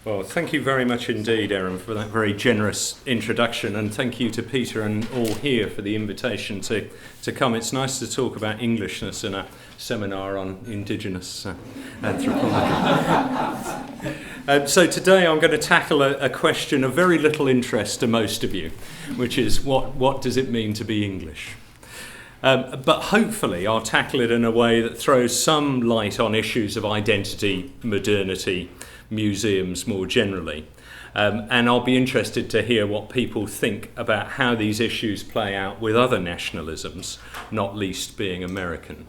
Well, thank you very much indeed, Erin, for that very generous introduction, and thank you to Peter and all here for the invitation to come. It's nice to talk about Englishness in a seminar on Indigenous anthropology. So today I'm going to tackle a question of very little interest to most of you, which is what does it mean to be English? But hopefully I'll tackle it in a way that throws some light on issues of identity, modernity, museums more generally. And I'll be interested to hear what people think about how these issues play out with other nationalisms, not least being American.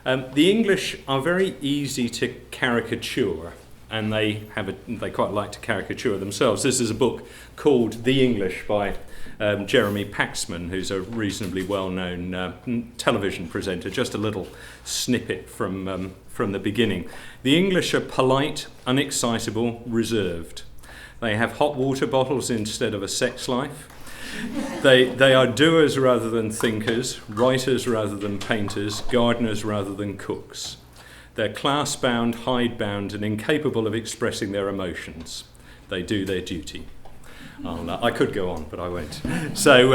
The English are very easy to caricature, and they quite like to caricature themselves. This is a book called The English by Jeremy Paxman, who's a reasonably well-known television presenter. Just a little snippet from the beginning. The English are polite, unexcitable, reserved. They have hot water bottles instead of a sex life. They are doers rather than thinkers, writers rather than painters, gardeners rather than cooks. They're class-bound, hide-bound, and incapable of expressing their emotions. They do their duty. I could go on, but I won't. So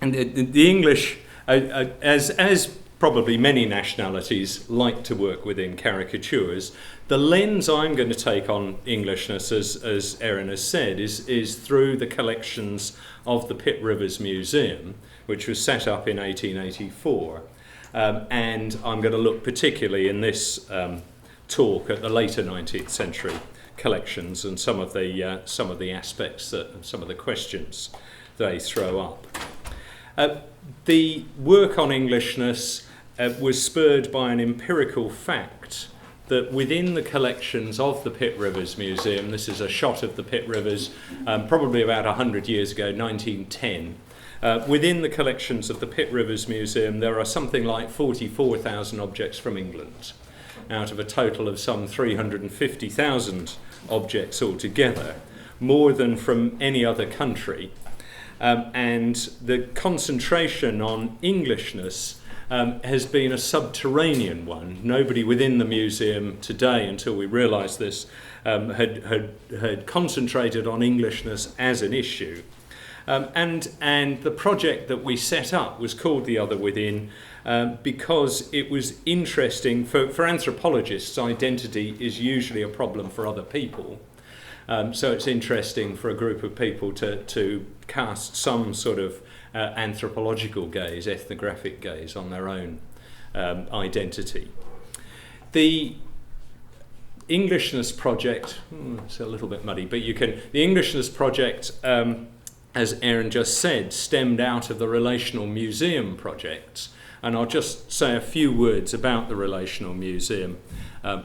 the English, as probably many nationalities, like to work within caricatures. The lens I'm going to take on Englishness, as Erin has said, is through the collections of the Pitt Rivers Museum, which was set up in 1884. And I'm going to look particularly in this talk at the later 19th century collections and some of the aspects some of the questions they throw up. The work on Englishness was spurred by an empirical fact that within the collections of the Pitt Rivers Museum, this is a shot of the Pitt Rivers probably about 100 years ago, 1910. Within the collections of the Pitt Rivers Museum, there are something like 44,000 objects from England, out of a total of some 350,000 objects altogether, more than from any other country. And the concentration on Englishness has been a subterranean one. Nobody within the museum today, until we realised this, had concentrated on Englishness as an issue. And the project that we set up was called The Other Within because it was interesting. For anthropologists, identity is usually a problem for other people. So it's interesting for a group of people to cast some sort of anthropological gaze, ethnographic gaze on their own identity. The Englishness Project, it's a little bit muddy, but the Englishness Project, as Erin just said, stemmed out of the Relational Museum projects. And I'll just say a few words about the Relational Museum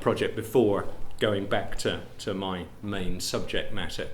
project before going back to my main subject matter.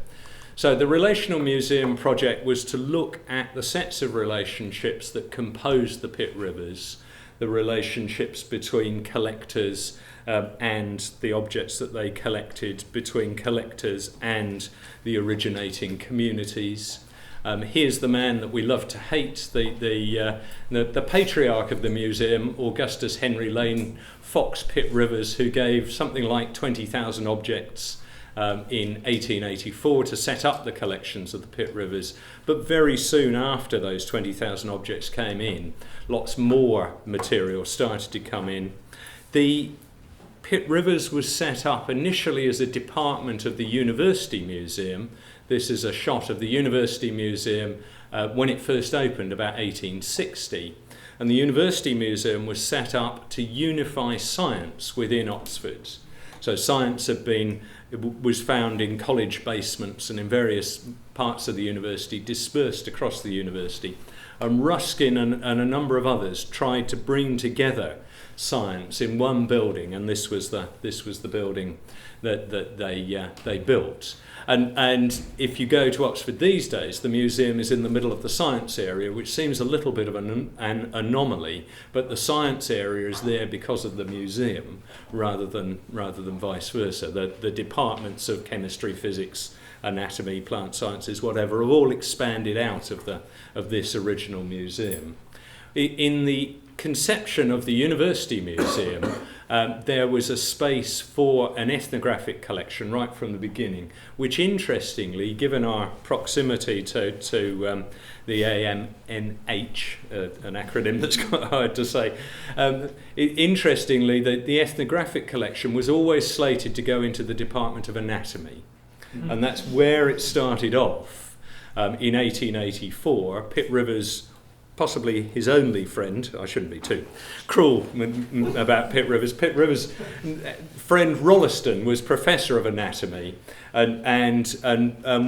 So the Relational Museum project was to look at the sets of relationships that composed the Pitt Rivers, the relationships between collectors and the objects that they collected, between collectors and the originating communities. Here's the man that we love to hate, the patriarch of the museum, Augustus Henry Lane Fox Pitt Rivers, who gave something like 20,000 objects in 1884 to set up the collections of the Pitt Rivers. But very soon after those 20,000 objects came in, lots more material started to come in. The Pitt Rivers was set up initially as a department of the University Museum. This is a shot of the University Museum when it first opened about 1860. And the University Museum was set up to unify science within Oxford. So science was found in college basements and in various parts of the university, dispersed across the university. And Ruskin and a number of others tried to bring together science in one building, and this was the building that they built. And if you go to Oxford these days, the museum is in the middle of the science area, which seems a little bit of an anomaly, but the science area is there because of the museum rather than vice versa. The departments of chemistry, physics, anatomy, plant sciences, whatever, have all expanded out of this original museum. In the conception of the University Museum, there was a space for an ethnographic collection right from the beginning, which interestingly, given our proximity to the AMNH, an acronym that's quite hard to say, interestingly, the ethnographic collection was always slated to go into the Department of Anatomy. And that's where it started off. In 1884, Pitt Rivers, possibly his only friend, I shouldn't be too cruel about Pitt Rivers' friend Rolleston was professor of anatomy, and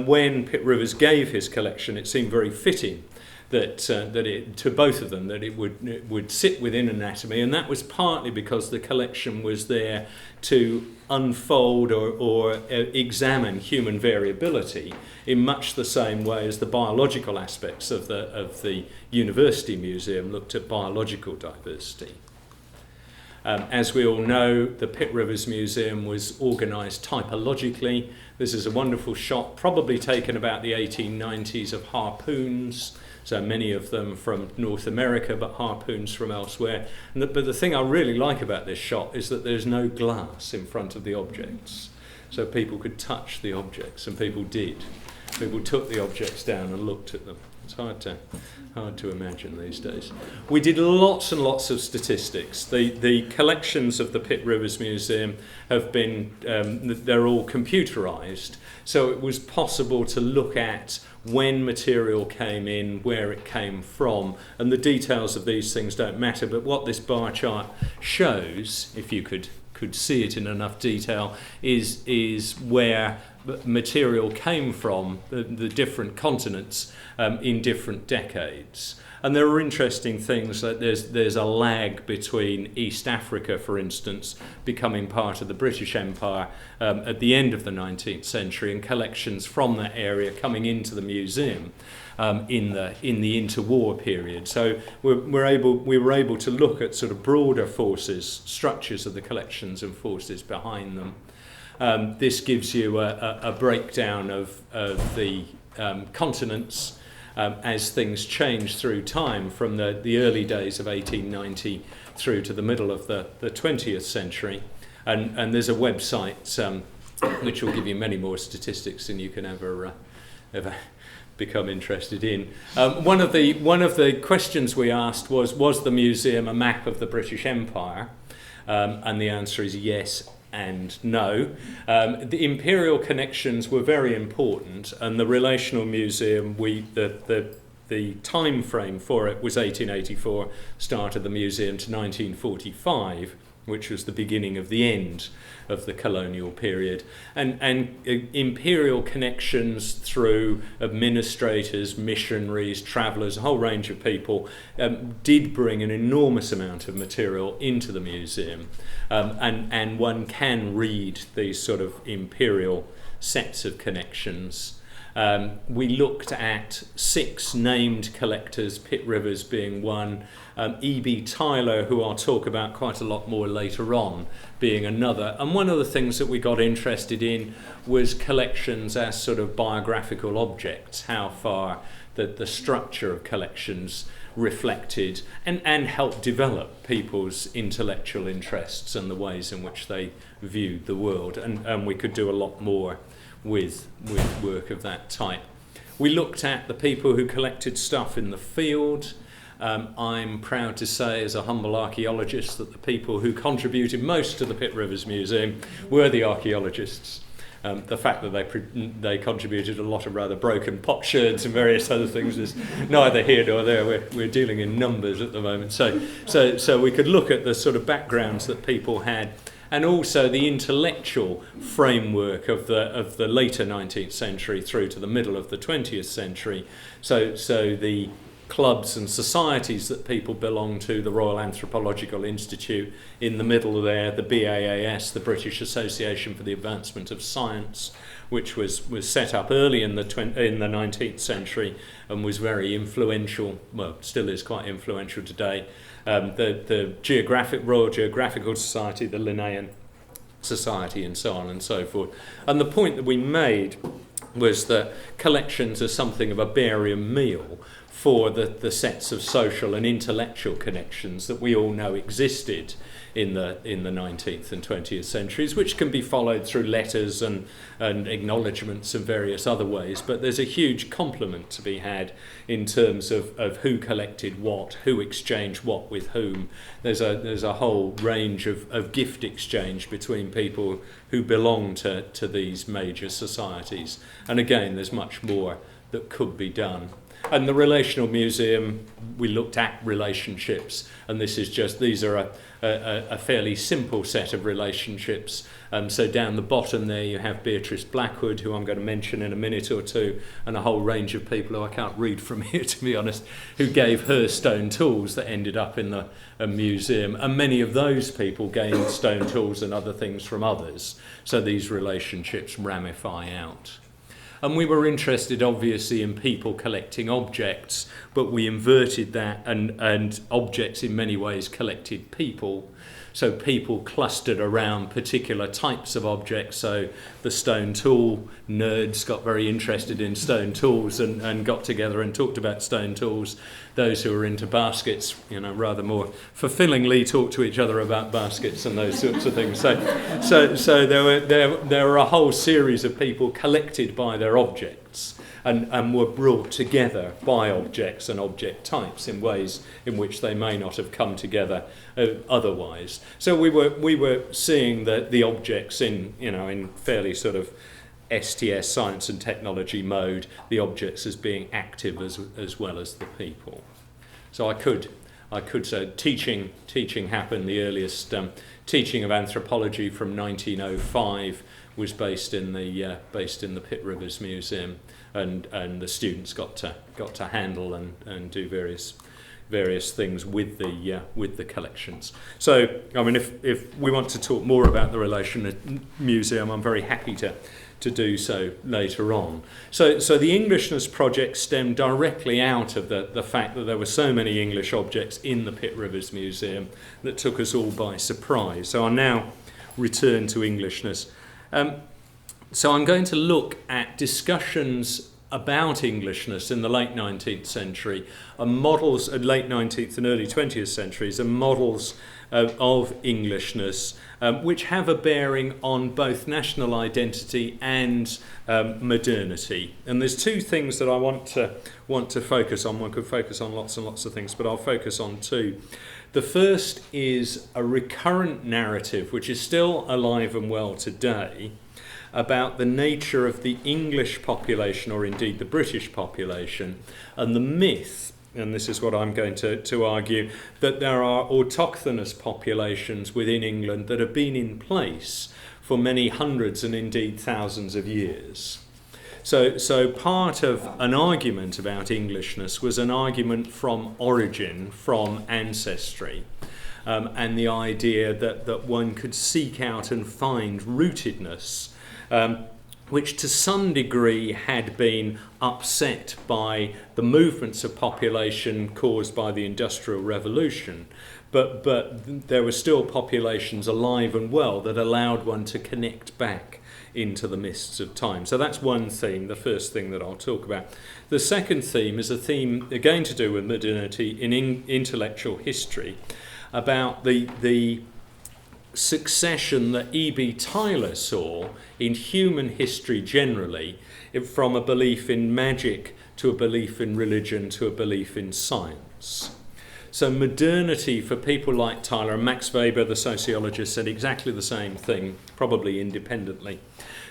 when Pitt Rivers gave his collection, it seemed very fitting that it, to both of them, that it would sit within anatomy, and that was partly because the collection was there to unfold or examine human variability in much the same way as the biological aspects of the University Museum looked at biological diversity. As we all know, the Pitt Rivers Museum was organised typologically. This is a wonderful shot, probably taken about the 1890s, of harpoons, so many of them from North America, but harpoons from elsewhere. But the thing I really like about this shot is that there's no glass in front of the objects, so people could touch the objects, and people did. People took the objects down and looked at them. It's hard to imagine these days. We did lots and lots of statistics. The collections of the Pitt Rivers Museum have been, they're all computerised, so it was possible to look at when material came in, where it came from, and the details of these things don't matter, but what this bar chart shows, if you could see it in enough detail, is where material came from, the different continents in different decades. And there are interesting things, that there's a lag between East Africa, for instance, becoming part of the British Empire at the end of the 19th century, and collections from that area coming into the museum in the interwar period. So we were able to look at sort of broader forces, structures of the collections and forces behind them. This gives you a breakdown of the continents as things change through time, from the early days of 1890 through to the middle of the 20th century. And there's a website which will give you many more statistics than you can ever become interested in. One of the questions we asked was the museum a map of the British Empire? And the answer is yes and no. The Imperial Connections were very important, and the Relational Museum, the time frame for it was 1884, start of the museum, to 1945, which was the beginning of the end of the colonial period. And Imperial Connections, through administrators, missionaries, travellers, a whole range of people, did bring an enormous amount of material into the museum. And one can read these sort of imperial sets of connections. We looked at 6 named collectors, Pitt Rivers being one, E.B. Tyler, who I'll talk about quite a lot more later on, being another. And one of the things that we got interested in was collections as sort of biographical objects, how far the structure of collections reflected and helped develop people's intellectual interests and the ways in which they viewed the world. And we could do a lot more with work of that type. We looked at the people who collected stuff in the field. I'm proud to say, as a humble archaeologist, that the people who contributed most to the Pitt Rivers Museum were the archaeologists. The fact that they contributed a lot of rather broken potsherds and various other things is neither here nor there. We're dealing in numbers at the moment. So we could look at the sort of backgrounds that people had, and also the intellectual framework of the later 19th century through to the middle of the 20th century. So the clubs and societies that people belong to, the Royal Anthropological Institute in the middle there, the BAAS, the British Association for the Advancement of Science, which was set up early in the 19th century and was very influential, well, still is quite influential today. The Royal Geographical Society, the Linnean Society, and so on and so forth. And the point that we made was that collections are something of a barium meal for the sets of social and intellectual connections that we all know existed in the 19th and 20th centuries, which can be followed through letters and acknowledgements and various other ways. But there's a huge complement to be had in terms of who collected what, who exchanged what with whom. There's a whole range of gift exchange between people who belong to these major societies. And again, there's much more that could be done. And the Relational Museum, we looked at relationships, and these are a fairly simple set of relationships. So down the bottom there you have Beatrice Blackwood, who I'm going to mention in a minute or two, and a whole range of people who I can't read from here, to be honest, who gave her stone tools that ended up in the museum. And many of those people gained stone tools and other things from others. So these relationships ramify out. And we were interested, obviously, in people collecting objects, but we inverted that, and objects in many ways collected people. So people clustered around particular types of objects. So the stone tool nerds got very interested in stone tools and got together and talked about stone tools. Those who were into baskets, rather more fulfillingly talked to each other about baskets and those sorts of things. So there were a whole series of people collected by their objects and were brought together by objects and object types in ways in which they may not have come together otherwise. So we were seeing the objects in fairly sort of STS, science and technology mode, the objects as being active as well as the people. So I could say teaching happened. The earliest teaching of anthropology from 1905 was based in the Pitt Rivers Museum, and the students got to handle and do various things with the collections. So I mean, if we want to talk more about the Relational Museum, I'm very happy to do so later on. So the Englishness Project stemmed directly out of the fact that there were so many English objects in the Pitt Rivers Museum that took us all by surprise. So I'll now return to Englishness. So I'm going to look at discussions about Englishness in the late 19th century and models, late 19th and early 20th centuries, and models of Englishness which have a bearing on both national identity and modernity. And there's two things that I want to focus on. One could focus on lots and lots of things, but I'll focus on two. The first is a recurrent narrative, which is still alive and well today, about the nature of the English population, or indeed the British population, and the myth, and this is what I'm going to argue, that there are autochthonous populations within England that have been in place for many hundreds and indeed thousands of years. So part of an argument about Englishness was an argument from origin, from ancestry, and the idea that one could seek out and find rootedness, which to some degree had been upset by the movements of population caused by the Industrial Revolution. But there were still populations alive and well that allowed one to connect back into the mists of time. So that's one theme, the first thing that I'll talk about. The second theme is a theme, again to do with modernity in intellectual history, about the succession that E.B. Tyler saw in human history generally, from a belief in magic to a belief in religion to a belief in science. So modernity for people like Tyler, and Max Weber, the sociologist, said exactly the same thing, probably independently.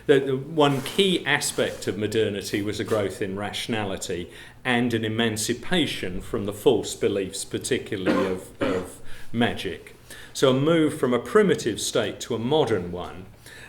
The one key aspect of modernity was a growth in rationality and an emancipation from the false beliefs, particularly of magic. So a move from a primitive state to a modern one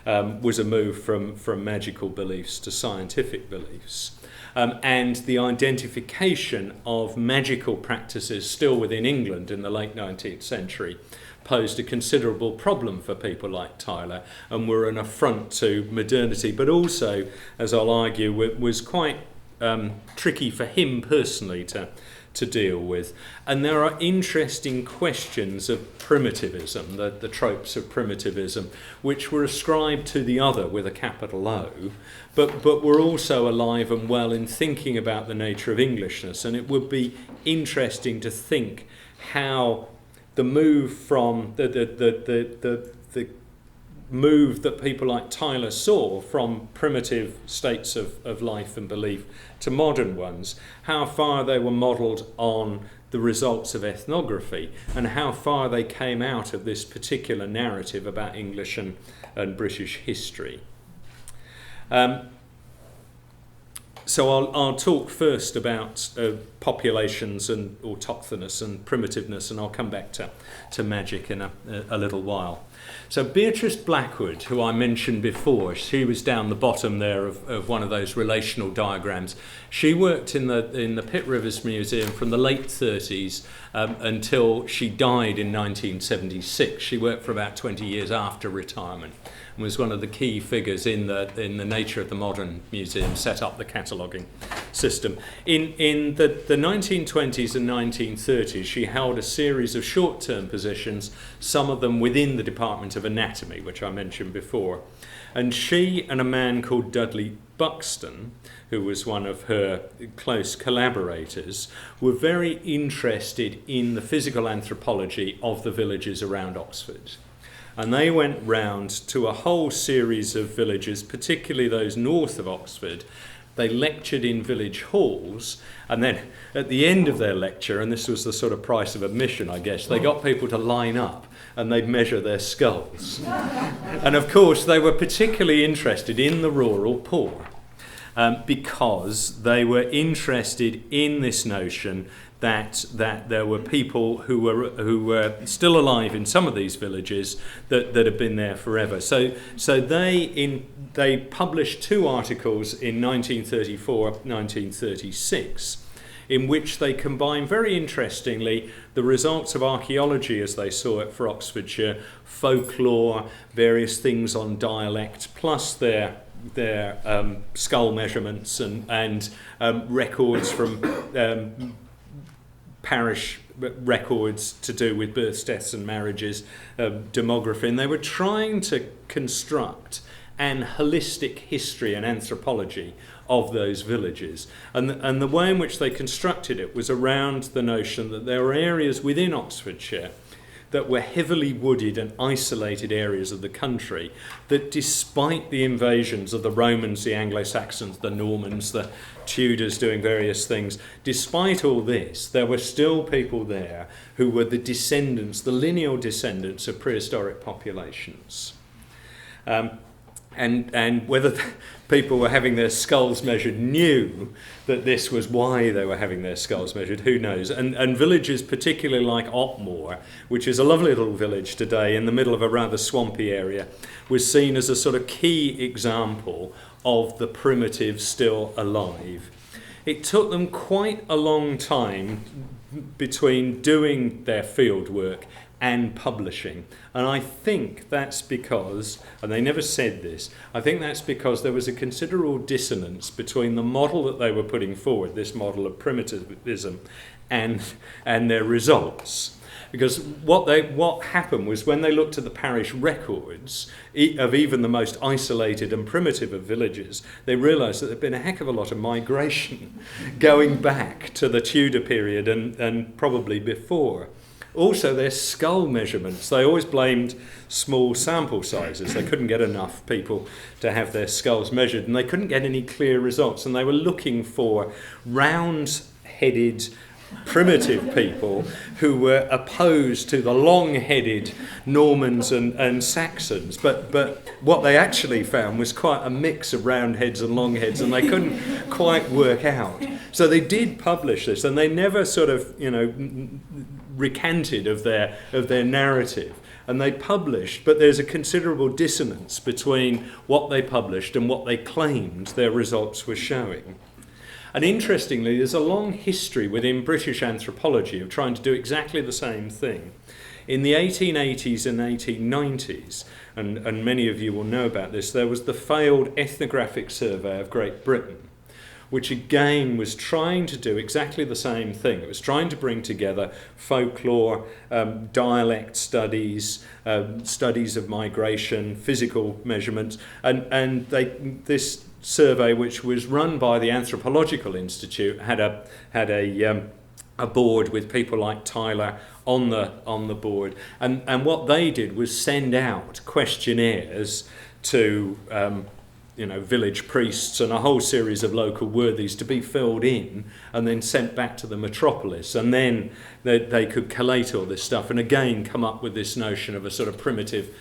was a move from magical beliefs to scientific beliefs. And the identification of magical practices still within England in the late 19th century posed a considerable problem for people like Tyler and were an affront to modernity, but also, as I'll argue, was quite tricky for him personally to deal with. And there are interesting questions of primitivism, the tropes of primitivism, which were ascribed to the other with a capital O, but were also alive and well in thinking about the nature of Englishness. And it would be interesting to think how the move from the move that people like Tyler saw from primitive states of life and belief to modern ones, how far they were modelled on the results of ethnography and how far they came out of this particular narrative about English and British history. So I'll talk first about populations and autochthonous and primitiveness, and I'll come back to magic in a little while. So Beatrice Blackwood, who I mentioned before, she was down the bottom there of one of those relational diagrams. She worked in the Pitt Rivers Museum from the late 30s until she died in 1976. She worked for about 20 years after retirement and was one of the key figures in the nature of the modern museum, set up the cataloguing system. In the 1920s and 1930s, she held a series of short-term positions, some of them within the Department of Anatomy, which I mentioned before. And she and a man called Dudley Buxton, who was one of her close collaborators, were very interested in the physical anthropology of the villages around Oxford. And they went round to a whole series of villages, particularly those north of Oxford. They lectured in village halls, and then at the end of their lecture, and this was the sort of price of admission, I guess, they got people to line up and they'd measure their skulls. And of course, they were particularly interested in the rural poor because they were interested in this notion that there were people who were still alive in some of these villages that had been there forever. So they published two articles in 1934, 1936, in which they combined very interestingly the results of archaeology as they saw it for Oxfordshire, folklore, various things on dialect, plus their skull measurements and records from parish records to do with births, deaths and marriages, demography, and they were trying to construct an holistic history and anthropology of those villages. And the way in which they constructed it was around the notion that there were areas within Oxfordshire that were heavily wooded and isolated areas of the country that, despite the invasions of the Romans, the Anglo-Saxons, the Normans, the Tudors doing various things, despite all this, there were still people there who were the descendants, the lineal descendants of prehistoric populations. And whether people were having their skulls measured knew that this was why they were having their skulls measured, who knows. And villages particularly like Otmore, which is a lovely little village today in the middle of a rather swampy area, was seen as a sort of key example of the primitive still alive. It took them quite a long time between doing their field work and publishing. And I think that's because, and they never said this, I think that's because there was a considerable dissonance between the model that they were putting forward, this model of primitivism, and their results. Because what happened was when they looked at the parish records of even the most isolated and primitive of villages, they realised that there'd been a heck of a lot of migration going back to the Tudor period and probably before. Also, their skull measurements, they always blamed small sample sizes. They couldn't get enough people to have their skulls measured, and they couldn't get any clear results. And they were looking for round-headed, primitive people who were opposed to the long-headed Normans and Saxons. But what they actually found was quite a mix of round heads and long heads, and they couldn't quite work out. So they did publish this, and they never sort of, recanted of their narrative, and they published, but there's a considerable dissonance between what they published and what they claimed their results were showing. And interestingly, there's a long history within British anthropology of trying to do exactly the same thing. In the 1880s and 1890s, and many of you will know about this, there was the failed ethnographic survey of Great Britain, which again was trying to do exactly the same thing. It was trying to bring together folklore, dialect studies, studies of migration, physical measurements, and this survey, which was run by the Anthropological Institute, had a board with people like Tyler on the board, and what they did was send out questionnaires to village priests and a whole series of local worthies to be filled in and then sent back to the metropolis, and then they could collate all this stuff and again come up with this notion of a sort of primitive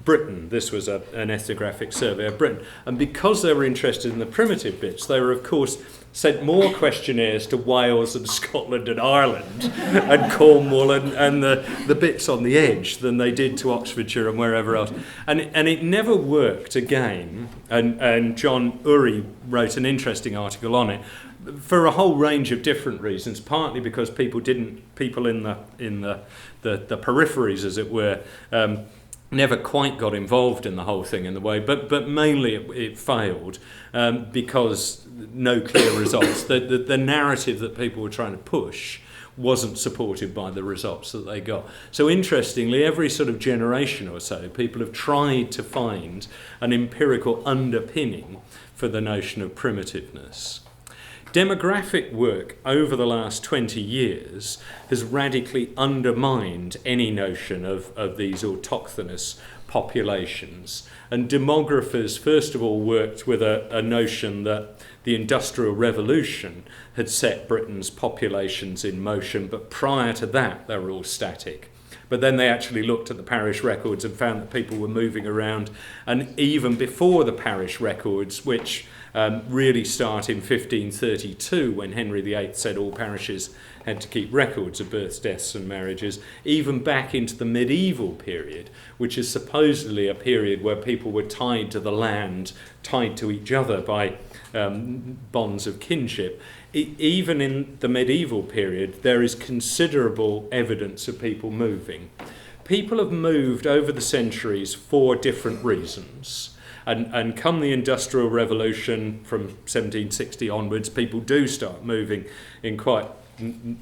Britain. This was an ethnographic survey of Britain, and because they were interested in the primitive bits, they were of course sent more questionnaires to Wales and Scotland and Ireland and Cornwall and the bits on the edge than they did to Oxfordshire and wherever else. And it never worked again. And John Urry wrote an interesting article on it for a whole range of different reasons, partly because people in the peripheries, as it were, never quite got involved in the whole thing in the way, but mainly it failed because no clear results. The narrative that people were trying to push wasn't supported by the results that they got. So interestingly, every sort of generation or so, people have tried to find an empirical underpinning for the notion of primitiveness. Demographic work over the last 20 years has radically undermined any notion of these autochthonous populations. And demographers, first of all, worked with a notion that the Industrial Revolution had set Britain's populations in motion, but prior to that, they were all static. But then they actually looked at the parish records and found that people were moving around. And even before the parish records, which really start in 1532, when Henry VIII said all parishes had to keep records of births, deaths and marriages, even back into the medieval period, which is supposedly a period where people were tied to the land, tied to each other by bonds of kinship. Even in the medieval period, there is considerable evidence of people moving. People have moved over the centuries for different reasons. And come the Industrial Revolution from 1760 onwards, people do start moving in quite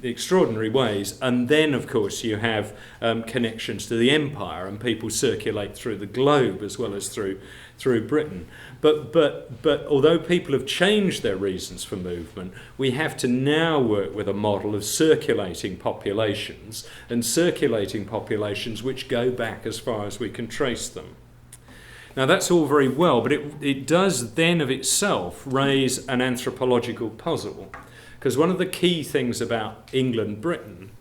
extraordinary ways. And then, of course, you have connections to the empire, and people circulate through the globe as well as through Britain. But although people have changed their reasons for movement, we have to now work with a model of circulating populations, and circulating populations which go back as far as we can trace them. Now that's all very well, but it does then of itself raise an anthropological puzzle, because one of the key things about England, Britain,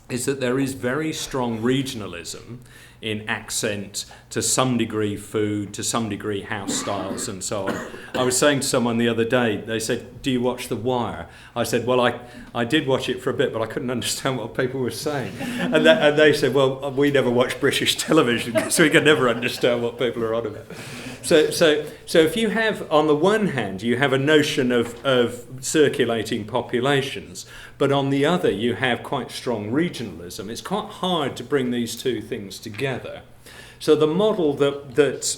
is that there is very strong regionalism in accent, to some degree food, to some degree house styles and so on. I was saying to someone the other day, they said, "Do you watch The Wire?" I said, "Well, I did watch it for a bit, but I couldn't understand what people were saying." And they said, "Well, we never watch British television, so we can never understand what people are on about." So if you have, on the one hand, you have a notion of circulating populations, but on the other you have quite strong regionalism, it's quite hard to bring these two things together. So the model that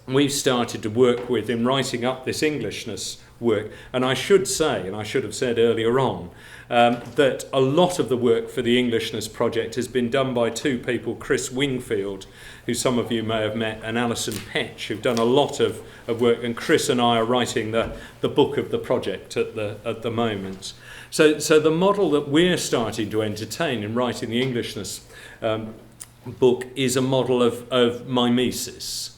we've started to work with in writing up this Englishness work, and I should say, and I should have said earlier on, that a lot of the work for the Englishness Project has been done by two people, Chris Wingfield, who some of you may have met, and Alison Petch, who've done a lot of work, and Chris and I are writing the book of the project at the moment. So the model that we're starting to entertain in writing the Englishness book is a model of mimesis.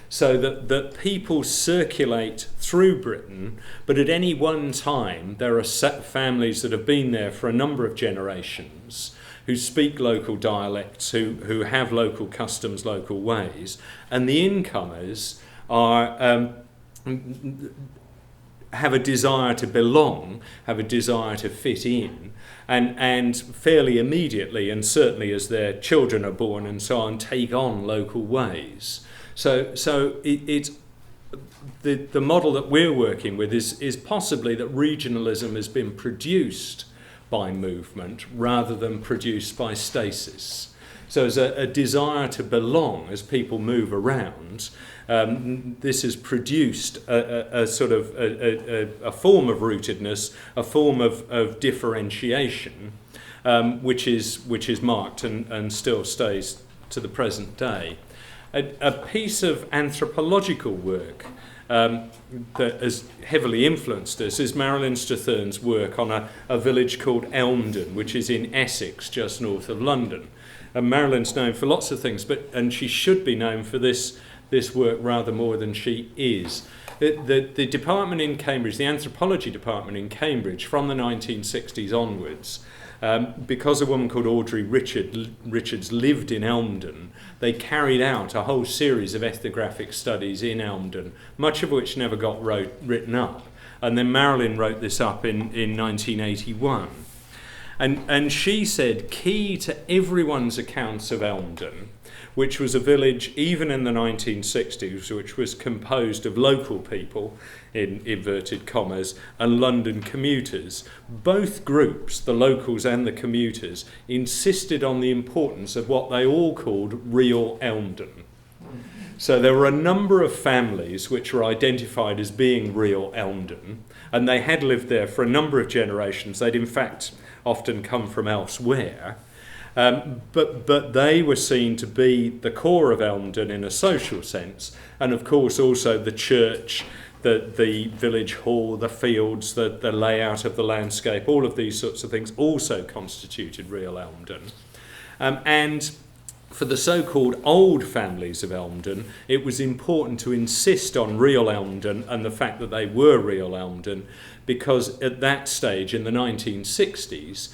So that people circulate through Britain, but at any one time there are set families that have been there for a number of generations, who speak local dialects, who have local customs, local ways, and the incomers are have a desire to belong, have a desire to fit in, and fairly immediately, and certainly as their children are born and so on, take on local ways. So it's the model that we're working with is possibly that regionalism has been produced by movement rather than produced by stasis. So as a desire to belong, as people move around, this has produced a sort of a form of rootedness, a form of differentiation, which is marked and still stays to the present day. A piece of anthropological work that has heavily influenced us is Marilyn Strathern's work on a village called Elden, which is in Essex, just north of London. And Marilyn's known for lots of things, and she should be known for this work rather more than she is. The department in Cambridge, the anthropology department in Cambridge, from the 1960s onwards, because a woman called Audrey Richards lived in Elden, they carried out a whole series of ethnographic studies in Elden, much of which never got written up. And then Marilyn wrote this up in 1981. And she said key to everyone's accounts of Elden, which was a village even in the 1960s, which was composed of local people, in inverted commas, and London commuters. Both groups, the locals and the commuters, insisted on the importance of what they all called real Elden. So there were a number of families which were identified as being real Elden, and they had lived there for a number of generations. They'd in fact often come from elsewhere. But they were seen to be the core of Elden in a social sense, and of course also the church, the village hall, the fields, the layout of the landscape, all of these sorts of things also constituted real Elden. And for the so-called old families of Elden, it was important to insist on real Elden and the fact that they were real Elden, because at that stage in the 1960s,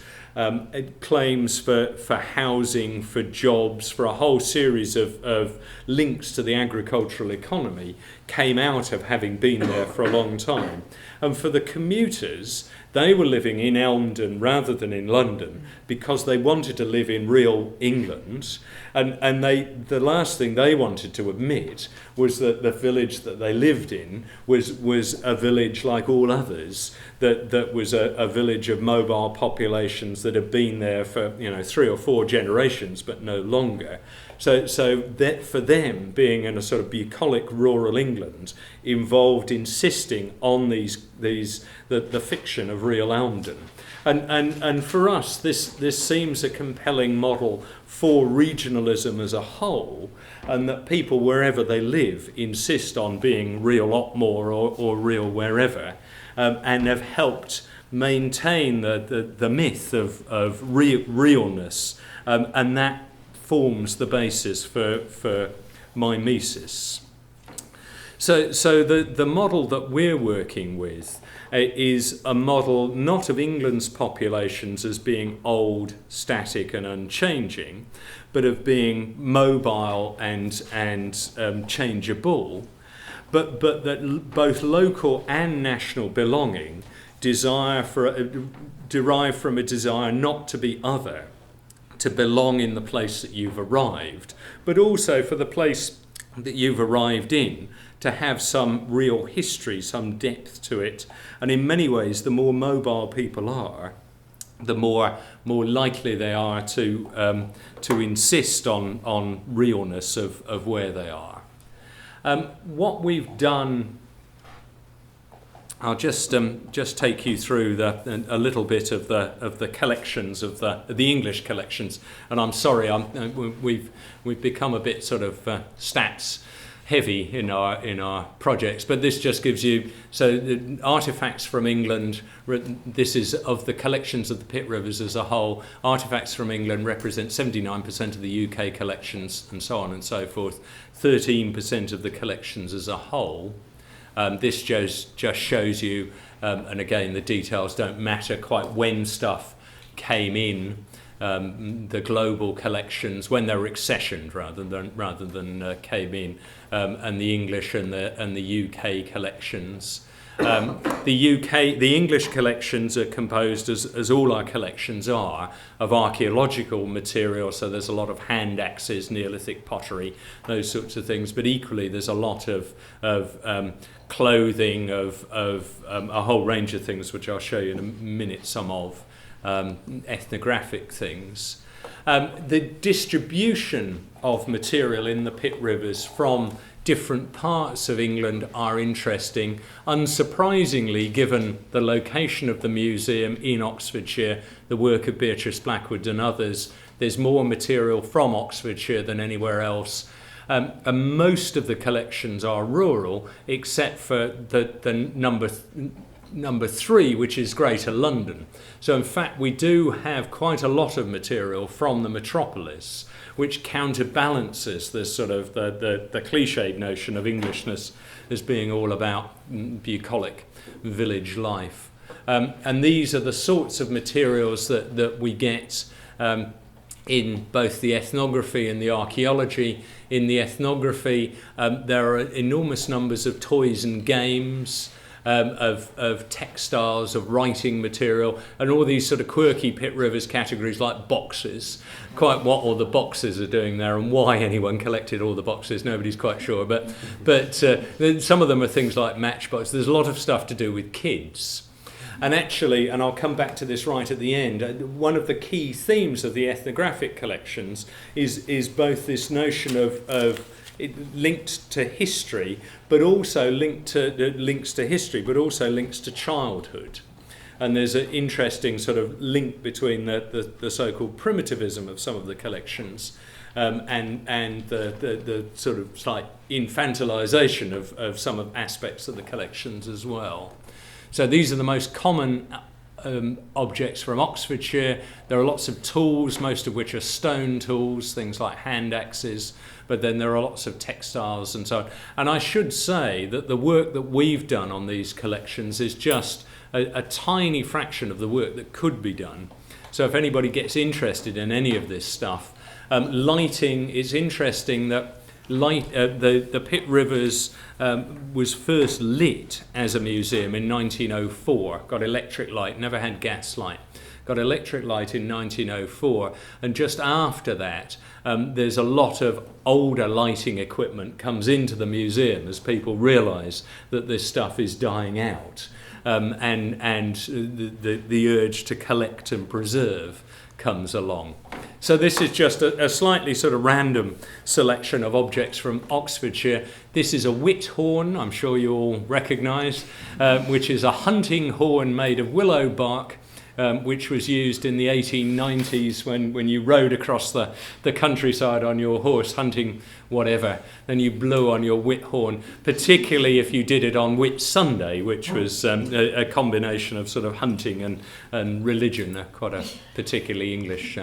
claims for housing, for jobs, for a whole series of links to the agricultural economy came out of having been there for a long time. And for the commuters, they were living in Elden rather than in London because they wanted to live in real England. And the last thing they wanted to admit was that the village that they lived in was a village like all others, that was a village of mobile populations that had been there for 3 or 4 generations but no longer. So that for them, being in a sort of bucolic rural England involved insisting on the fiction of real Elden. And for us, this seems a compelling model for regionalism as a whole, and that people wherever they live insist on being real Otmore or real wherever, and have helped maintain the myth of realness, and that forms the basis for mimesis. So the model that we're working with is a model not of England's populations as being old, static and unchanging, but of being mobile and changeable, but that both local and national belonging derive from a desire not to be other, to belong in the place that you've arrived, but also for the place that you've arrived in to have some real history, some depth to it. And in many ways, the more mobile people are, the more likely they are to insist on realness of where they are. What we've done, I'll just take you through a little bit of the collections of the English collections, and I'm sorry, we've become a bit sort of stats heavy in our projects, but this just gives you the artifacts from England. This is of the collections of the Pitt Rivers as a whole. Artifacts from England represent 79% of the UK collections, and so on and so forth. 13% of the collections as a whole. This just shows you, and again the details don't matter quite when stuff came in. The global collections when they were accessioned rather than came in, and the English and the UK collections. The English collections are composed, as all our collections are, of archaeological material. So there's a lot of hand axes, Neolithic pottery, those sorts of things. But equally, there's a lot of clothing, of a whole range of things, which I'll show you in a minute. Some of ethnographic things. The distribution of material in the Pitt rivers from different parts of England are interesting. Unsurprisingly, given the location of the museum in Oxfordshire, the work of Beatrice Blackwood and others, there's more material from Oxfordshire than anywhere else. And most of the collections are rural, except for the number 3, which is Greater London. So in fact, we do have quite a lot of material from the metropolis, which counterbalances this sort of the cliched notion of Englishness as being all about bucolic village life. And these are the sorts of materials that we get in both the ethnography and the archaeology. In the ethnography, there are enormous numbers of toys and games, of textiles, of writing material, and all these sort of quirky Pitt Rivers categories like boxes. Quite what all the boxes are doing there and why anyone collected all the boxes, nobody's quite sure. But some of them are things like matchboxes. There's a lot of stuff to do with kids. And actually, and I'll come back to this right at the end, one of the key themes of the ethnographic collections is both this notion of it linked to history, but also links to history, but also links to childhood. And there's an interesting sort of link between the so-called primitivism of some of the collections and the sort of slight infantilization of some of aspects of the collections as well. So these are the most common objects from Oxfordshire. There are lots of tools, most of which are stone tools, things like hand axes, but then there are lots of textiles and so on. And I should say that the work that we've done on these collections is just a tiny fraction of the work that could be done. So if anybody gets interested in any of this stuff, lighting, it's interesting that the Pitt Rivers was first lit as a museum in 1904, got electric light, never had gas light. Got electric light in 1904, and just after that there's a lot of older lighting equipment comes into the museum as people realise that this stuff is dying out, and the urge to collect and preserve comes along. So this is just a slightly sort of random selection of objects from Oxfordshire. This is a wit horn, I'm sure you all recognise, which is a hunting horn made of willow bark, which was used in the 1890s when you rode across the countryside on your horse hunting whatever. Then you blew on your wit horn, particularly if you did it on Whit Sunday, which was a combination of sort of hunting and religion, quite a particularly English.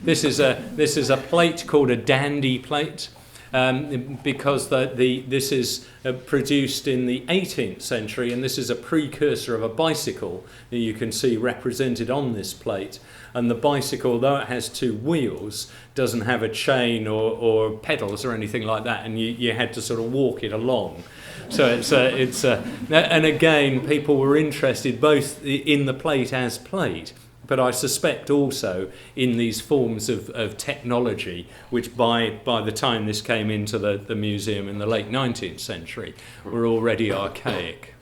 This is a plate called a dandy plate. Because this is produced in the 18th century, and this is a precursor of a bicycle that you can see represented on this plate. And the bicycle, though it has 2 wheels, doesn't have a chain or pedals or anything like that, and you had to sort of walk it along. So and again, people were interested both in the plate as plate, but I suspect also in these forms of technology, which by the time this came into the museum in the late 19th century, were already archaic.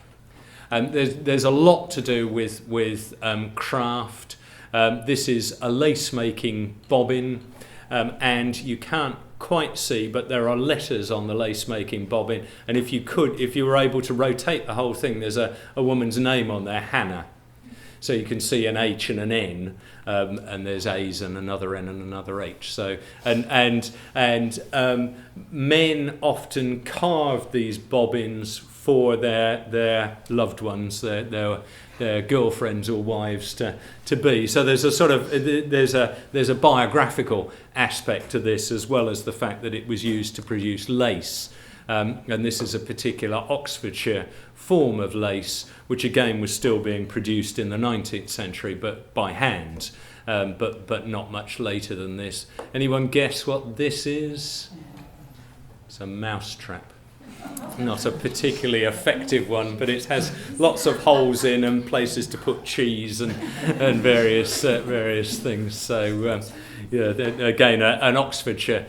There's a lot to do with craft. This is a lace-making bobbin, and you can't quite see, but there are letters on the lace-making bobbin, and if you were able to rotate the whole thing, there's a woman's name on there, Hannah. So you can see an H and an N, and there's A's and another N and another H. So and men often carved these bobbins for their loved ones, their girlfriends or wives to be. So there's a sort of there's a biographical aspect to this, as well as the fact that it was used to produce lace. And this is a particular Oxfordshire form of lace, which again was still being produced in the 19th century, but by hand, but not much later than this. Anyone guess what this is? It's a mousetrap. Not a particularly effective one, but it has lots of holes in and places to put cheese and various things. So again, an Oxfordshire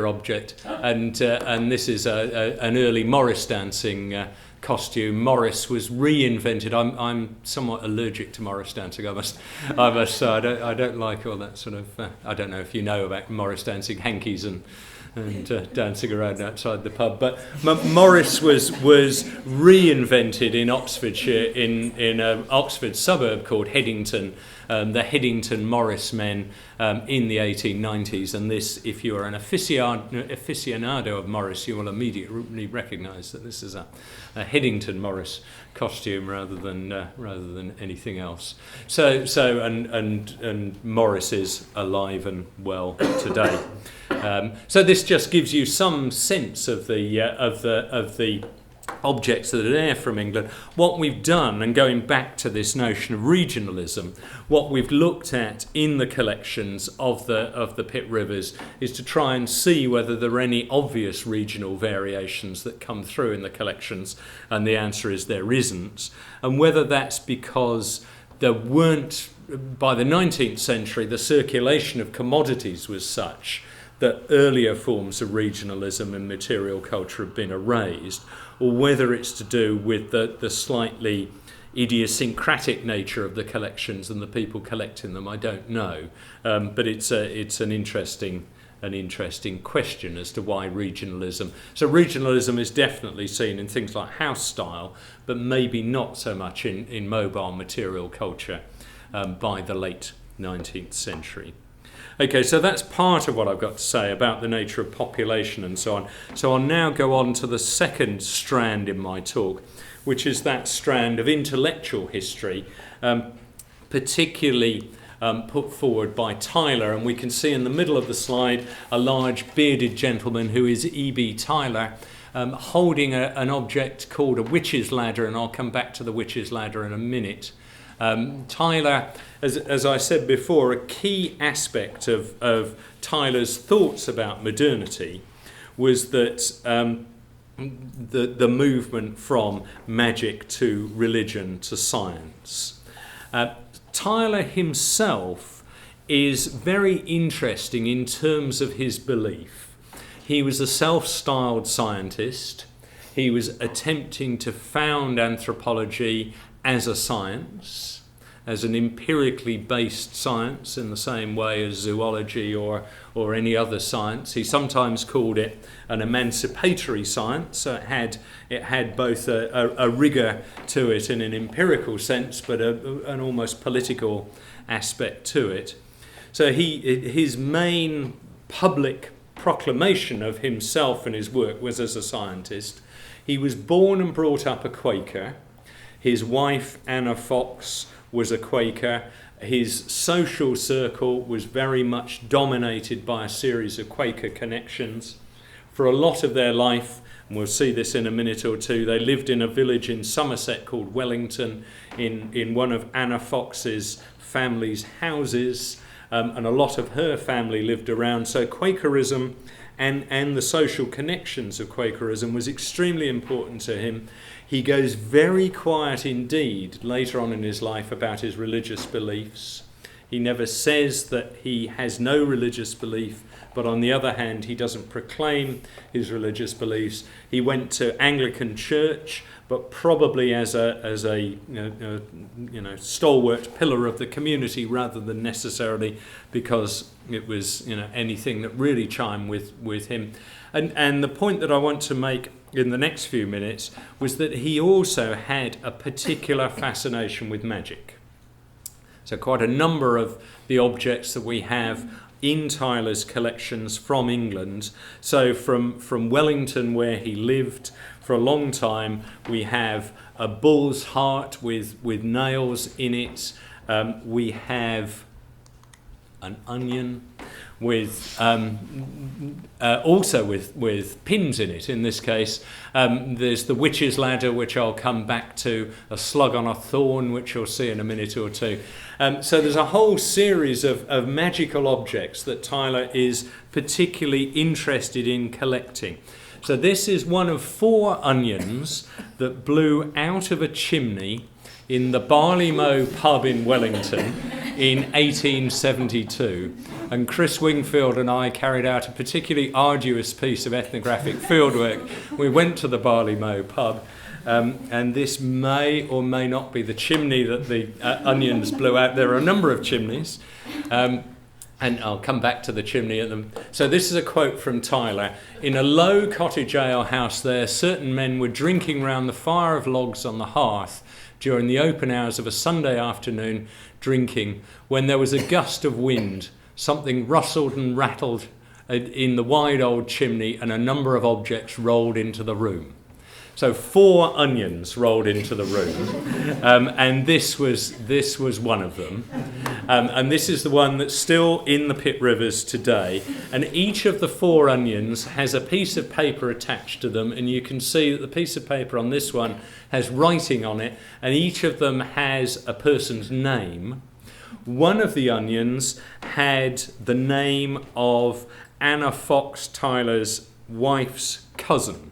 object, and this is an early Morris dancing costume. Morris was reinvented. I'm somewhat allergic to Morris dancing. I must say I don't like all that sort of. I don't know if you know about Morris dancing, hankies and dancing around outside the pub. But Morris was reinvented in Oxfordshire in an Oxford suburb called Headington. The Headington Morris men in the 1890s, and this, if you are an aficionado of Morris, you will immediately recognise that this is a Headington Morris costume rather than anything else. And Morris is alive and well today. So this just gives you some sense of the objects that are there from England. What we've done, and going back to this notion of regionalism, what we've looked at in the collections of the Pitt Rivers is to try and see whether there are any obvious regional variations that come through in the collections, and the answer is there isn't, and whether that's because there weren't, by the 19th century, the circulation of commodities was such that earlier forms of regionalism and material culture have been erased, or whether it's to do with the slightly idiosyncratic nature of the collections and the people collecting them. I don't know, but it's an interesting question as to why regionalism. So regionalism is definitely seen in things like house style, but maybe not so much in mobile material culture by the late 19th century. Okay, so that's part of what I've got to say about the nature of population and so on. So I'll now go on to the second strand in my talk, which is that strand of intellectual history, particularly put forward by Tyler. And we can see in the middle of the slide a large bearded gentleman who is E.B. Tyler, holding an object called a witch's ladder, and I'll come back to the witch's ladder in a minute. Tyler, as I said before, a key aspect of Tyler's thoughts about modernity was that the movement from magic to religion to science. Tyler himself is very interesting in terms of his belief. He was a self-styled scientist. He was attempting to found anthropology as a science, as an empirically based science in the same way as zoology or any other science. He sometimes called it an emancipatory science, so it had both a rigour to it in an empirical sense, but an almost political aspect to it. So his main public proclamation of himself and his work was as a scientist. He was born and brought up a Quaker. His wife, Anna Fox, was a Quaker. His social circle was very much dominated by a series of Quaker connections. For a lot of their life, and we'll see this in a minute or two, they lived in a village in Somerset called Wellington, in one of Anna Fox's family's houses, and a lot of her family lived around. So Quakerism and the social connections of Quakerism was extremely important to him. He goes very quiet indeed later on in his life about his religious beliefs. He never says that he has no religious belief, but on the other hand, he doesn't proclaim his religious beliefs. He went to Anglican church, but probably as a stalwart pillar of the community rather than necessarily because it was anything that really chimed with him. And the point that I want to make in the next few minutes was that he also had a particular fascination with magic. So quite a number of the objects that we have in Tyler's collections from England, so from Wellington where he lived for a long time, we have a bull's heart with nails in it. We have an onion with also with pins in it. In this case, there's the witch's ladder, which I'll come back to, a slug on a thorn, which you'll see in a minute or two. So there's a whole series of magical objects that Tyler is particularly interested in collecting. So this is one of 4 onions that blew out of a chimney in the Barley Mow pub in Wellington in 1872. And Chris Wingfield and I carried out a particularly arduous piece of ethnographic fieldwork. We went to the Barley Mow pub and this may or may not be the chimney that the onions blew out. There are a number of chimneys, and I'll come back to the chimney at them. So this is a quote from Tyler. "In a low cottage ale house there, certain men were drinking round the fire of logs on the hearth during the open hours of a Sunday afternoon, drinking, when there was a gust of wind. Something rustled and rattled in the wide old chimney, and a number of objects rolled into the room." So 4 onions rolled into the room, and this was one of them. And this is the one that's still in the Pitt Rivers today. And each of the 4 onions has a piece of paper attached to them, and you can see that the piece of paper on this one has writing on it, and each of them has a person's name. One of the onions had the name of Anna Fox Tyler's wife's cousin,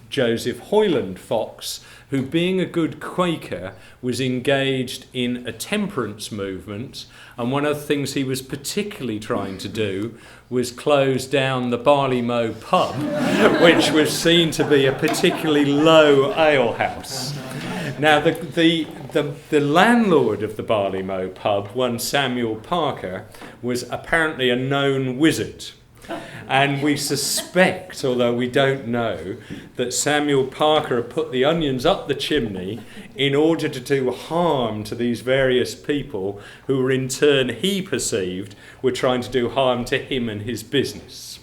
Joseph Highland Fox, who, being a good Quaker, was engaged in a temperance movement, and one of the things he was particularly trying to do was close down the Barley Mow pub, which was seen to be a particularly low alehouse. Now, the landlord of the Barley Mow pub, one Samuel Parker, was apparently a known wizard. And we suspect, although we don't know, that Samuel Parker had put the onions up the chimney in order to do harm to these various people who were in turn, he perceived, were trying to do harm to him and his business.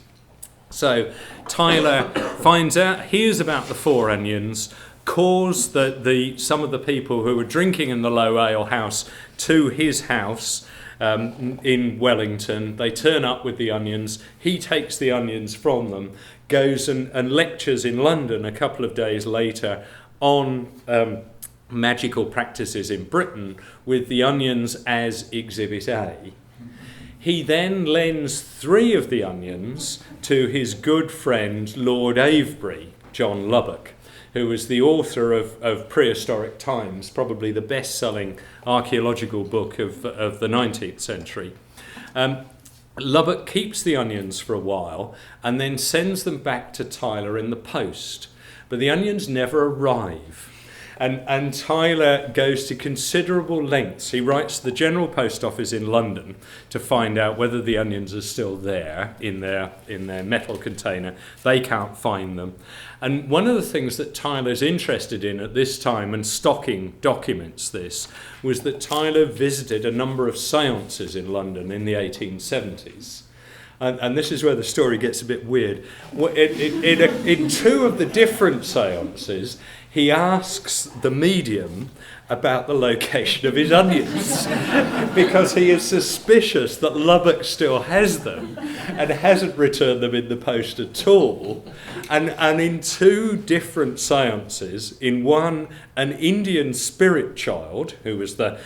So Tyler finds out, hears about the 4 onions, calls some of the people who were drinking in the low ale house to his house, in Wellington. They turn up with the onions. He takes the onions from them, goes and lectures in London a couple of days later on magical practices in Britain with the onions as Exhibit A. He then lends 3 of the onions to his good friend Lord Avebury, John Lubbock, who was the author of Prehistoric Times, probably the best-selling archaeological book of the 19th century. Lubbock keeps the onions for a while and then sends them back to Tyler in the post. But the onions never arrive. And Tyler goes to considerable lengths. He writes to the General Post Office in London to find out whether the onions are still there in their metal container. They can't find them. And one of the things that Tyler's interested in at this time, and Stocking documents this, was that Tyler visited a number of seances in London in the 1870s. And this is where the story gets a bit weird. In 2 of the different seances, he asks the medium about the location of his onions because he is suspicious that Lubbock still has them and hasn't returned them in the post at all. And in 2 different seances, in one, an Indian spirit child, who was the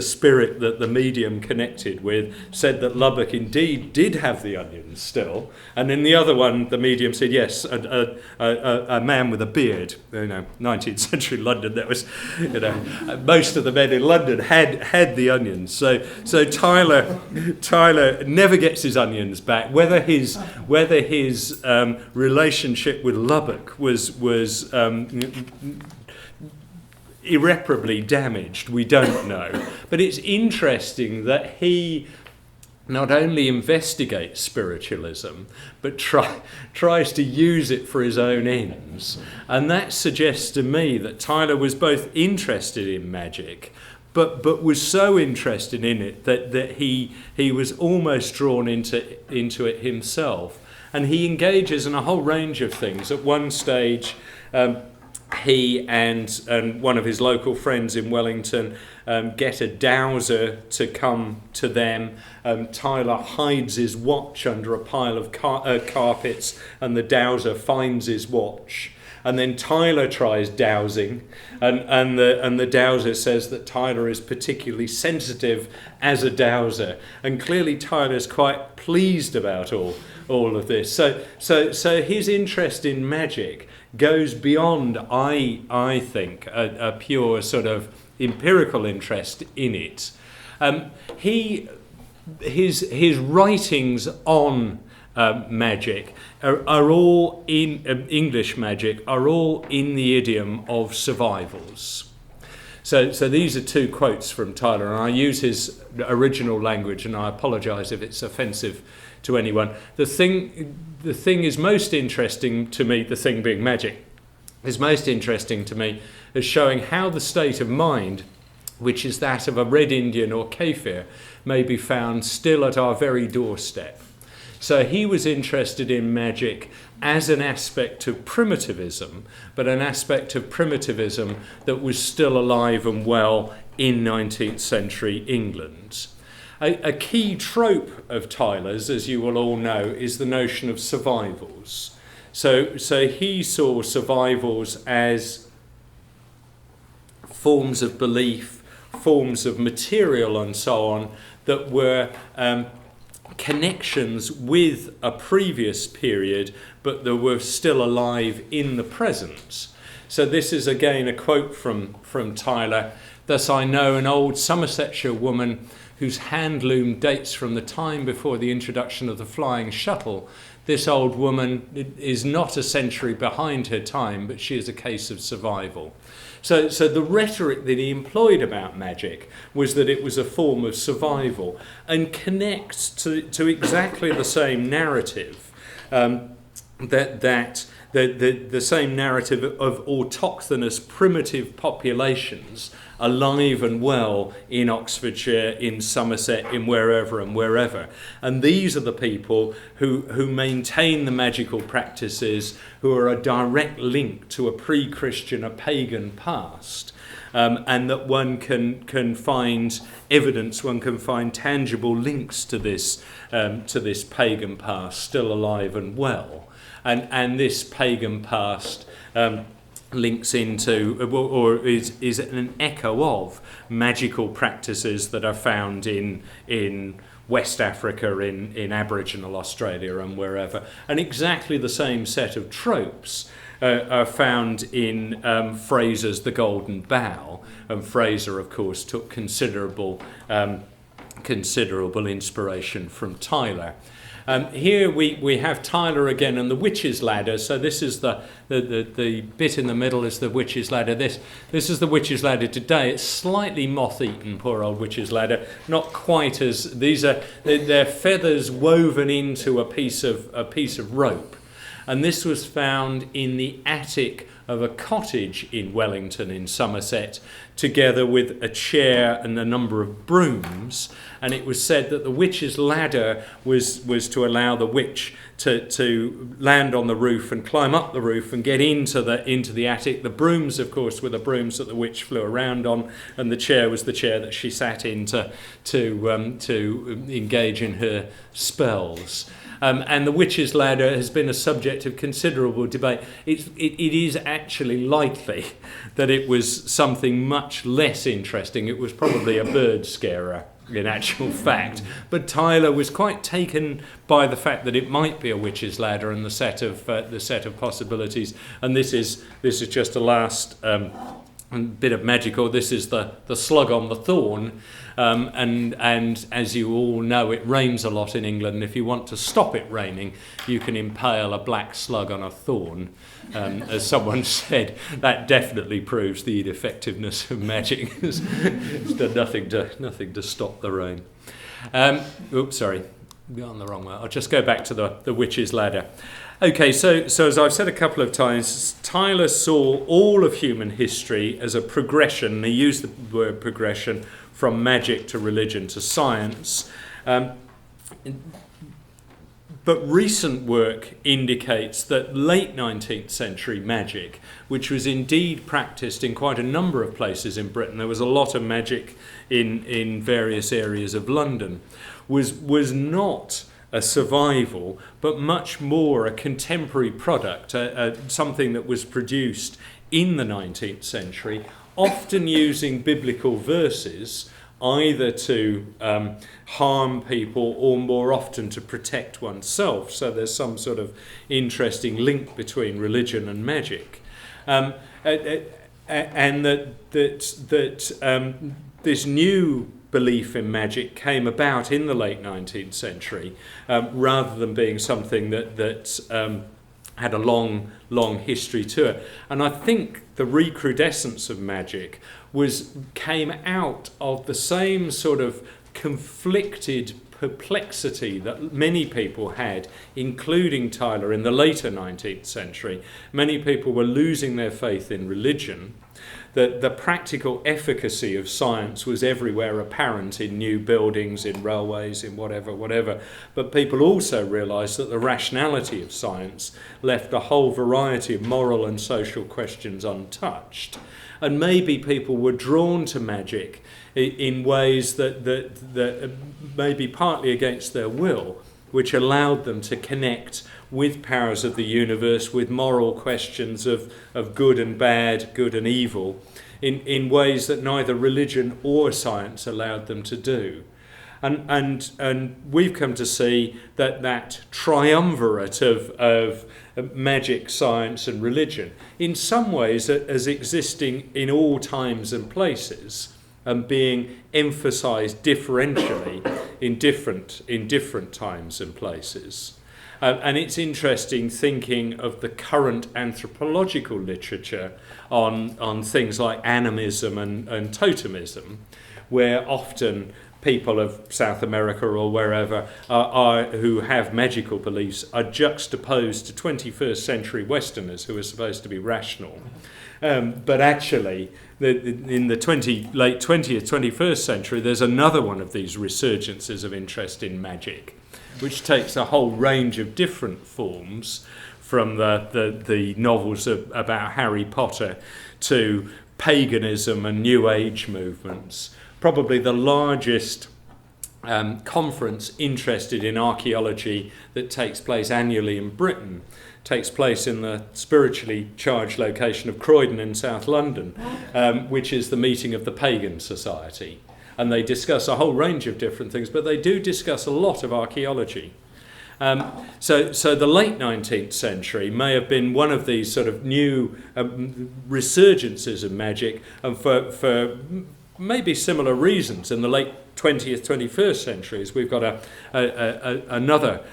spirit that the medium connected with, said that Lubbock indeed did have the onions still. And in the other one, the medium said, yes, a man with a beard. 19th century London, that was, most of the men in London had the onions. So Tyler never gets his onions back. Whether his relationship with Lubbock was irreparably damaged, we don't know. But it's interesting that he not only investigates spiritualism, but tries to use it for his own ends. And that suggests to me that Tyler was both interested in magic, but was so interested in it that he was almost drawn into it himself. And he engages in a whole range of things. At one stage, he and one of his local friends in Wellington get a dowser to come to them. Tyler hides his watch under a pile of carpets, and the dowser finds his watch. And then Tyler tries dowsing, and the dowser says that Tyler is particularly sensitive as a dowser. And clearly Tyler's quite pleased about all of this. So his interest in magic goes beyond, I think, a pure sort of empirical interest in it. His writings on magic are all in English magic are all in the idiom of survivals. So these are two quotes from Tyler, and I use his original language, and I apologise if it's offensive to anyone. The thing is most interesting to me, the thing being magic, is most interesting to me as showing how the state of mind, which is that of a Red Indian or Kafir, may be found still at our very doorstep. So he was interested in magic as an aspect of primitivism, but an aspect of primitivism that was still alive and well in 19th century England. A key trope of Tyler's, as you will all know, is the notion of survivals. So he saw survivals as forms of belief, forms of material and so on, that were connections with a previous period, but that were still alive in the present. So this is again a quote from Tyler. Thus I know an old Somersetshire woman whose hand loom dates from the time before the introduction of the flying shuttle. This old woman is not a century behind her time, but she is a case of survival. So the rhetoric that he employed about magic was that it was a form of survival, and connects to exactly the same narrative, the same narrative of autochthonous primitive populations alive and well in Oxfordshire, in Somerset, in wherever. And these are the people who maintain the magical practices, who are a direct link to a pre-Christian, a pagan past. And that one can find evidence, one can find tangible links to this pagan past still alive and well. And this pagan past links into, or is an echo of, magical practices that are found in West Africa, in Aboriginal Australia and wherever. And exactly the same set of tropes are found in Fraser's The Golden Bough. And Fraser, of course, took considerable inspiration from Tyler. Here we have Tyler again and the Witch's Ladder. So this is the bit in the middle is the Witch's Ladder. This is the Witch's Ladder today. It's slightly moth-eaten, poor old Witch's Ladder. Not quite as they're feathers woven into a piece of rope. And this was found in the attic of a cottage in Wellington in Somerset, together with a chair and a number of brooms. And it was said that the witch's ladder was to allow the witch to land on the roof and climb up the roof and get into the attic. The brooms, of course, were the brooms that the witch flew around on, and the chair was the chair that she sat in to engage in her spells. And the Witch's Ladder has been a subject of considerable debate. It is actually likely that it was something much less interesting. It was probably a bird scarer, in actual fact. But Tyler was quite taken by the fact that it might be a witch's ladder and the set of possibilities. And this is just a last bit of magical. This is the slug on the thorn. And as you all know, it rains a lot in England. If you want to stop it raining, you can impale a black slug on a thorn. As someone said, that definitely proves the ineffectiveness of magic. It's done nothing to stop the rain. Oops, sorry, gone the wrong way. I'll just go back to the Witch's Ladder. Okay, so as I've said a couple of times, Tyler saw all of human history as a progression. He used the word progression from magic to religion to science. But recent work indicates that late 19th century magic, which was indeed practiced in quite a number of places in Britain, there was a lot of magic in various areas of London, was not a survival, but much more a contemporary product, something that was produced in the 19th century, often using biblical verses, either to harm people or more often to protect oneself. So there's some sort of interesting link between religion and magic. And that this new belief in magic came about in the late 19th century, rather than being something that had a long history to it. And I think the recrudescence of magic came out of the same sort of conflicted perplexity that many people had, including Tyler, in the later 19th century. Many people were losing their faith in religion. That the practical efficacy of science was everywhere apparent in new buildings, in railways, in whatever. But people also realised that the rationality of science left a whole variety of moral and social questions untouched. And maybe people were drawn to magic in ways that maybe partly against their will, which allowed them to connect with powers of the universe, with moral questions of good and bad, good and evil, in ways that neither religion or science allowed them to do. And we've come to see that triumvirate of magic, science and religion, in some ways as existing in all times and places, and being emphasised differentially in different times and places. And it's interesting thinking of the current anthropological literature on things like animism and totemism, where often people of South America or wherever who have magical beliefs are juxtaposed to 21st century Westerners who are supposed to be rational. But actually, in the late 20th, 21st century, there's another one of these resurgences of interest in magic, which takes a whole range of different forms, from the novels about Harry Potter to paganism and New Age movements. Probably the largest conference interested in archaeology that takes place annually in Britain takes place in the spiritually charged location of Croydon in South London, which is the meeting of the Pagan Society. And they discuss a whole range of different things, but they do discuss a lot of archaeology. So the late 19th century may have been one of these sort of new resurgences of magic, and for maybe similar reasons. In the late 20th, 21st centuries, we've got another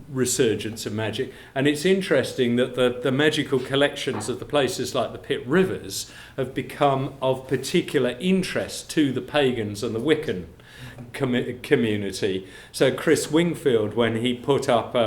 resurgence of magic, and it's interesting that the magical collections of the places like the Pitt Rivers have become of particular interest to the pagans and the Wiccan community. So Chris Wingfield, when he put up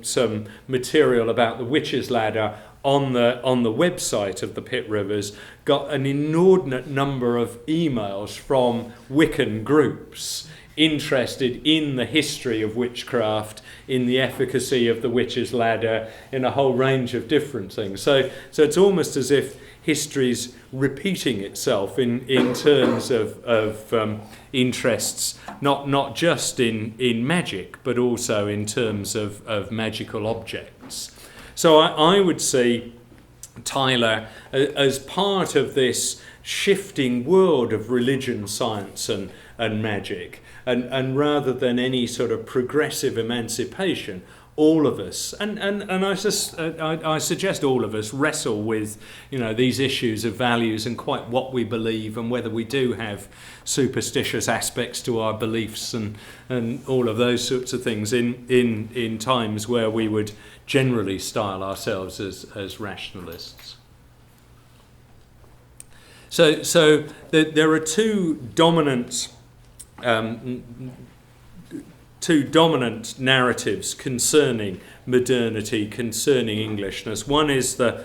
some material about the Witch's Ladder on the website of the Pitt Rivers, got an inordinate number of emails from Wiccan groups interested in the history of witchcraft, in the efficacy of the Witch's Ladder, in a whole range of different things. So it's almost as if history's repeating itself in terms of interests, not just in magic, but also in terms of magical objects. So I would see Tyler as part of this shifting world of religion, science and magic. And rather than any sort of progressive emancipation, all of us, and I suggest all of us, wrestle with, these issues of values and quite what we believe, and whether we do have superstitious aspects to our beliefs and all of those sorts of things in times where we would generally style ourselves as rationalists. So there are two dominant narratives concerning modernity, concerning Englishness. One is the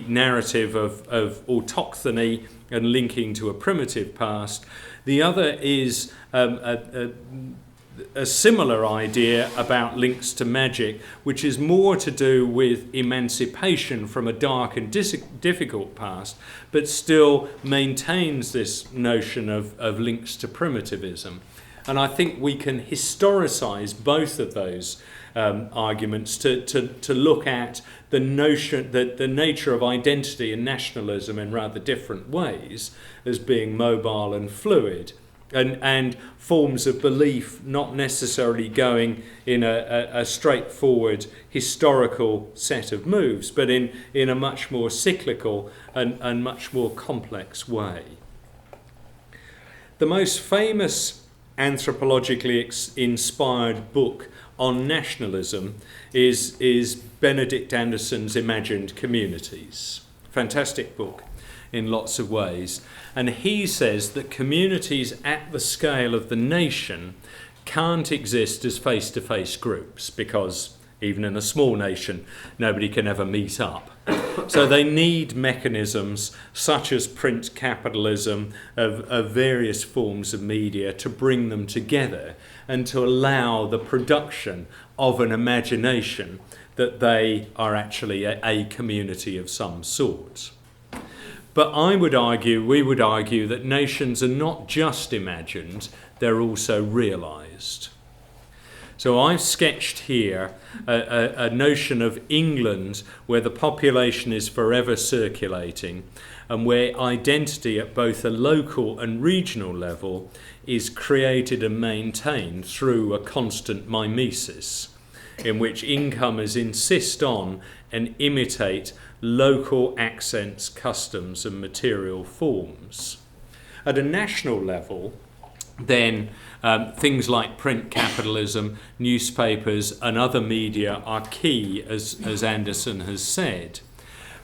narrative of autochthony and linking to a primitive past. The other is a similar idea about links to magic, which is more to do with emancipation from a dark and difficult past, but still maintains this notion of links to primitivism. And I think we can historicise both of those arguments to look at the notion that the nature of identity and nationalism in rather different ways as being mobile and fluid, and forms of belief not necessarily going in a straightforward historical set of moves, but in a much more cyclical and much more complex way. the most famous anthropologically inspired book on nationalism is Benedict Anderson's Imagined Communities. Fantastic book in lots of ways. And he says that communities at the scale of the nation can't exist as face-to-face groups, because even in a small nation, nobody can ever meet up. So they need mechanisms such as print capitalism of various forms of media to bring them together and to allow the production of an imagination that they are actually a community of some sort. But we would argue that nations are not just imagined, they're also realised. So I've sketched here a notion of England where the population is forever circulating and where identity at both a local and regional level is created and maintained through a constant mimesis, in which incomers insist on and imitate local accents, customs and material forms. At a national level, then things like print capitalism, newspapers and other media are key, as Anderson has said.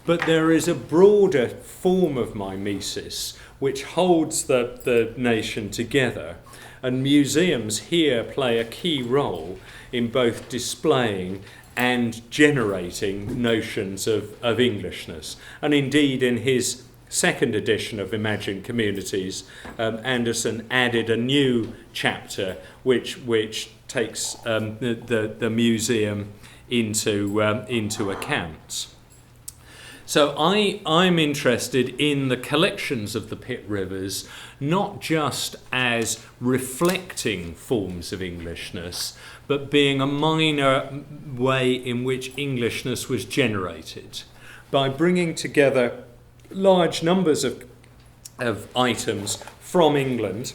But there is a broader form of mimesis which holds the nation together, and museums here play a key role in both displaying and generating notions of Englishness. And indeed, in his second edition of Imagined Communities, Anderson added a new chapter which takes the museum into account. So I'm interested in the collections of the Pitt Rivers, not just as reflecting forms of Englishness, but being a minor way in which Englishness was generated by bringing together large numbers of items from England.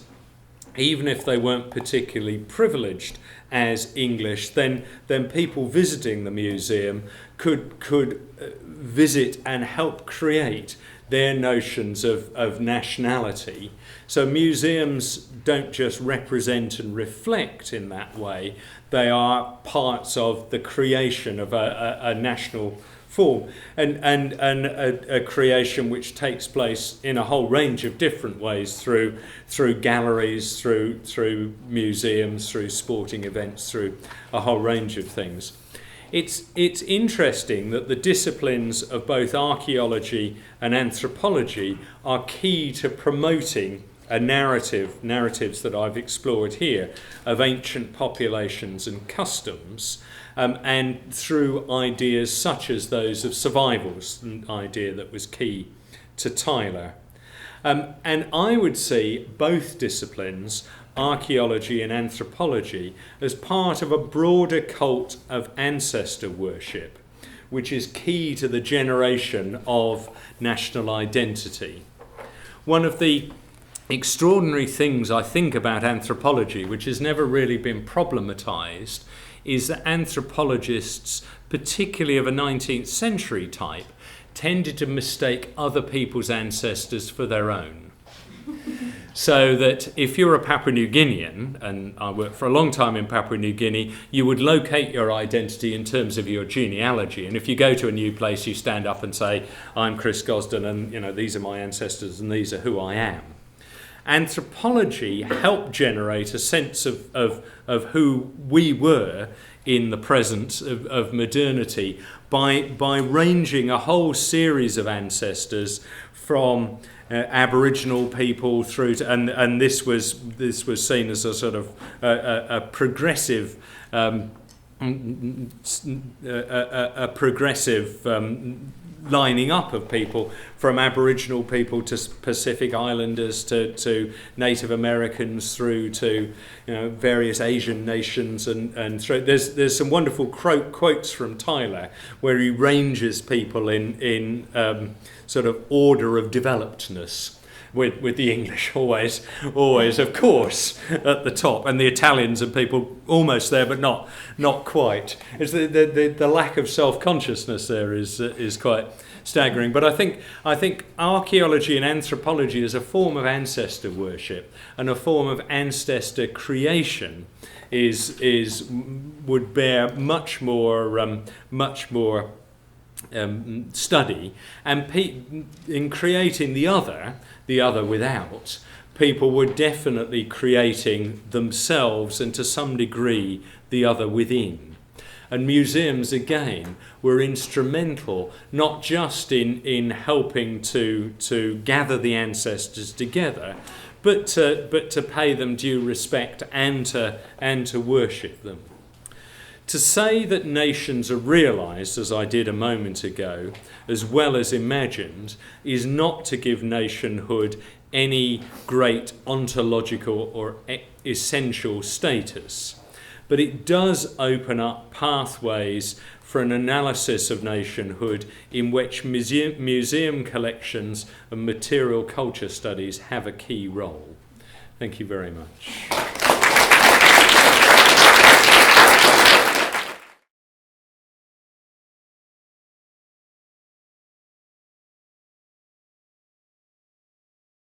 Even if they weren't particularly privileged as English, then people visiting the museum could visit and help create their notions of nationality. So museums don't just represent and reflect in that way, they are parts of the creation of a national form and a creation which takes place in a whole range of different ways through galleries, through museums, through sporting events, through a whole range of things. It's interesting that the disciplines of both archaeology and anthropology are key to promoting a narratives that I've explored here of ancient populations and customs, and through ideas such as those of survivals, an idea that was key to Tyler. And I would see both disciplines, archaeology and anthropology, as part of a broader cult of ancestor worship, which is key to the generation of national identity. One of the extraordinary things I think about anthropology, which has never really been problematized, is that anthropologists, particularly of a 19th century type, tended to mistake other people's ancestors for their own. So that if you're a Papua New Guinean, and I worked for a long time in Papua New Guinea, you would locate your identity in terms of your genealogy. And if you go to a new place, you stand up and say, I'm Chris Gosden, and these are my ancestors and these are who I am. Anthropology helped generate a sense of who we were in the presence of modernity by ranging a whole series of ancestors from Aboriginal people through to, and this was seen as a sort of a progressive lining up of people, from Aboriginal people to Pacific Islanders to Native Americans through to various Asian nations and through, there's some wonderful quotes from Tyler where he ranges people in sort of order of developedness, with the English always of course at the top, and the Italians and people almost there but not quite. It's the lack of self-consciousness there is quite staggering. But I think archaeology and anthropology as a form of ancestor worship and a form of ancestor creation would bear much more study, and in creating the other without, people were definitely creating themselves and to some degree the other within. And museums again were instrumental not just in helping to gather the ancestors together, but to pay them due respect and to worship them. To say that nations are realised, as I did a moment ago, as well as imagined, is not to give nationhood any great ontological or essential status. But it does open up pathways for an analysis of nationhood in which museum collections and material culture studies have a key role. Thank you very much.